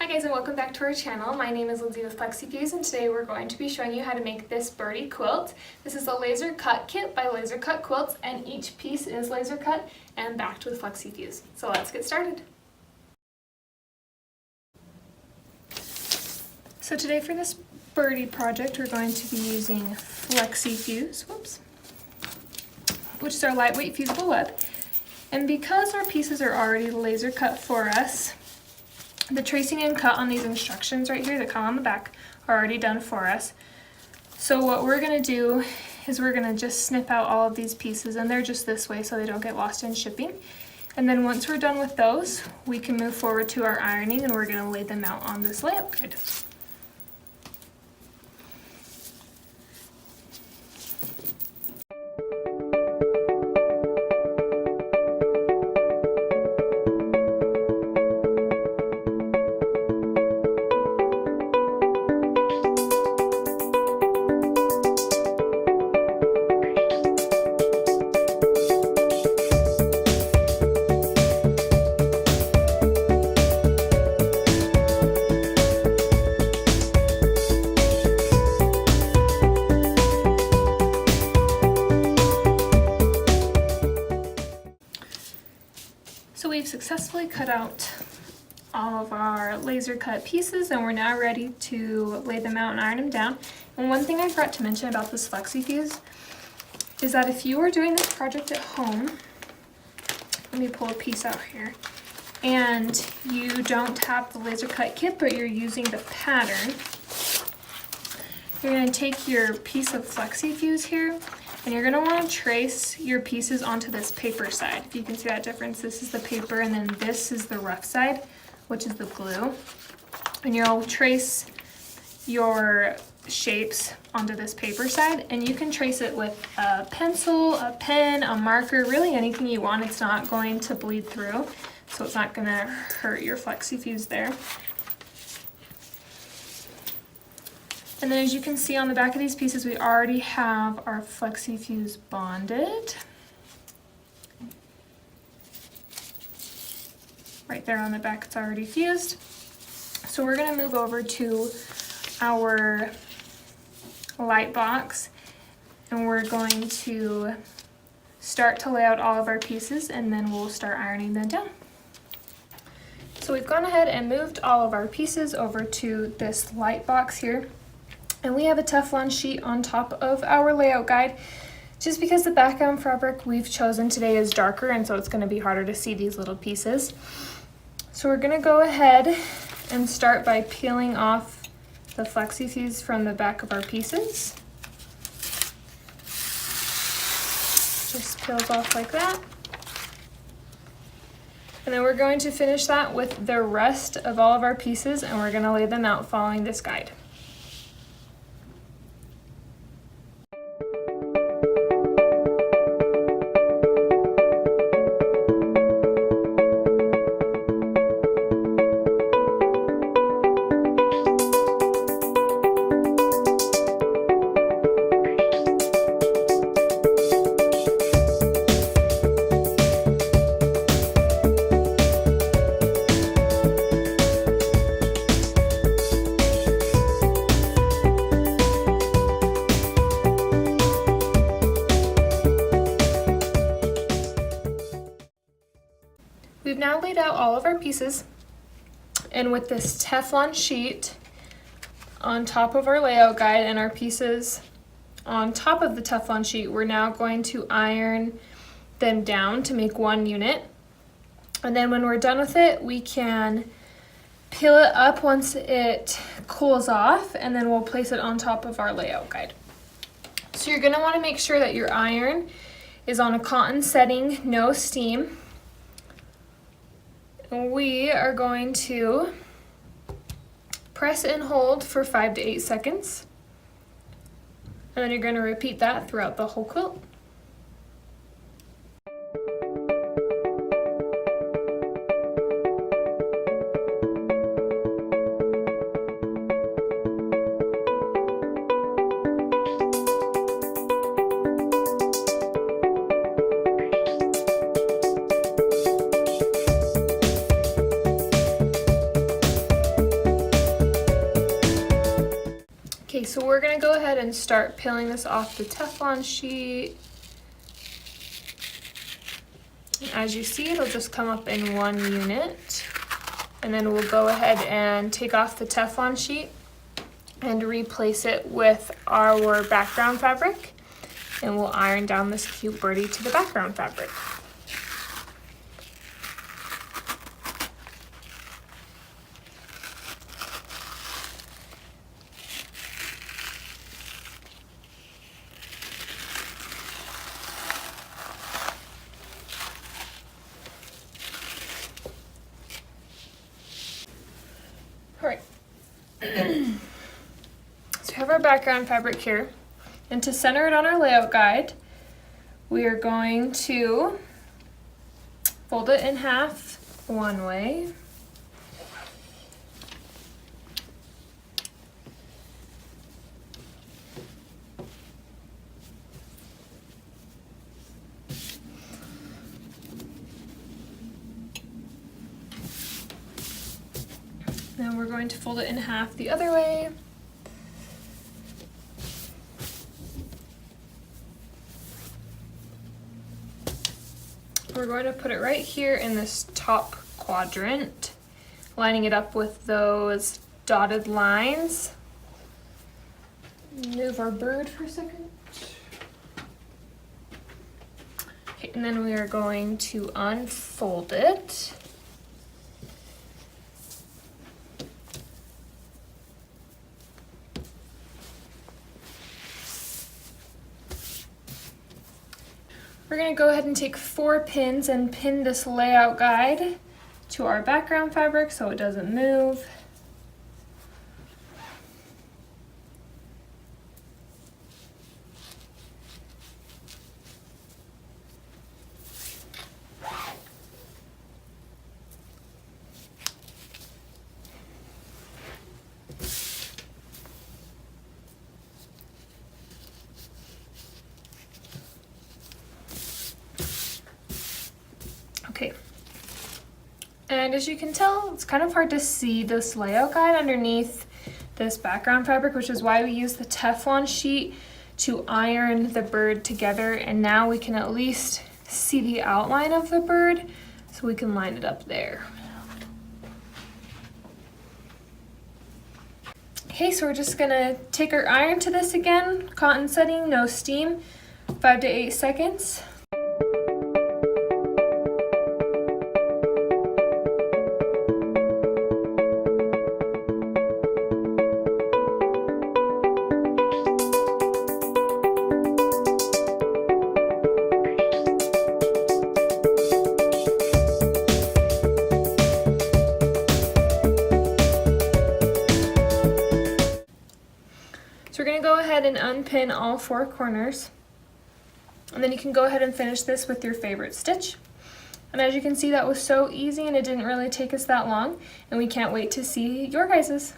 Hi guys, and welcome back to our channel. My name is Lindsay with FlexiFuse, and today we're going to be showing you how to make this Birdie quilt. This is a laser cut kit by Laser Cut Quilts, and each piece is laser cut and backed with FlexiFuse. So let's get started. So today for this Birdie project, we're going to be using FlexiFuse, which is our lightweight fusible web. And because our pieces are already laser cut for us, the tracing and cut on these instructions right here that come on the back are already done for us. So what we're going to do is we're going to just snip out all of these pieces, and they're just this way so they don't get lost in shipping. And then once we're done with those, we can move forward to our ironing, and we're going to lay them out on this layout guide. So we've successfully cut out all of our laser cut pieces, and we're now ready to lay them out and iron them down. And one thing I forgot to mention about this FlexiFuse is that if you are doing this project at home, let me pull a piece out here, and you don't have the laser cut kit but you're using the pattern, you're going to take your piece of FlexiFuse here, and you're going to want to trace your pieces onto this paper side. If you can see that difference, this is the paper and then this is the rough side, which is the glue. And you'll trace your shapes onto this paper side, and you can trace it with a pencil, a pen, a marker, really anything you want. It's not going to bleed through, so it's not going to hurt your FlexiFuse there. And then as you can see on the back of these pieces, we already have our FlexiFuse bonded. Right there on the back, it's already fused. So we're going to move over to our light box, and we're going to start to lay out all of our pieces, and then we'll start ironing them down. So we've gone ahead and moved all of our pieces over to this light box here. And we have a Teflon sheet on top of our layout guide, just because the background fabric we've chosen today is darker, and so it's going to be harder to see these little pieces. So we're going to go ahead and start by peeling off the FlexiFuse from the back of our pieces. Just peels off like that. And then we're going to finish that with the rest of all of our pieces, and we're going to lay them out following this guide. We've now laid out all of our pieces, and with this Teflon sheet on top of our layout guide and our pieces on top of the Teflon sheet, we're now going to iron them down to make one unit. And then when we're done with it, we can peel it up once it cools off, and then we'll place it on top of our layout guide. So you're going to want to make sure that your iron is on a cotton setting, no steam. We are going to press and hold for 5 to 8 seconds, and then you're going to repeat that throughout the whole quilt. so we're gonna go ahead and start peeling this off the Teflon sheet. As you see, it'll just come up in one unit. And then we'll go ahead and take off the Teflon sheet and replace it with our background fabric. And we'll iron down this cute birdie to the background fabric. Alright, so we have our background fabric here, and to center it on our layout guide, we are going to fold it in half one way, then we're going to fold it in half the other way. We're going to put it right here in this top quadrant, lining it up with those dotted lines. Move our bird for a second. Okay, and then we are going to unfold it. We're going to go ahead and take 4 pins and pin this layout guide to our background fabric so it doesn't move. Okay, and as you can tell, it's kind of hard to see this layout guide underneath this background fabric, which is why we use the Teflon sheet to iron the bird together, and now we can at least see the outline of the bird, so we can line it up there. Okay, so we're just gonna take our iron to this again, cotton setting, no steam, 5 to 8 seconds. So we're going to go ahead and unpin all 4 corners, and then you can go ahead and finish this with your favorite stitch. And as you can see, that was so easy and it didn't really take us that long, and we can't wait to see your guys's.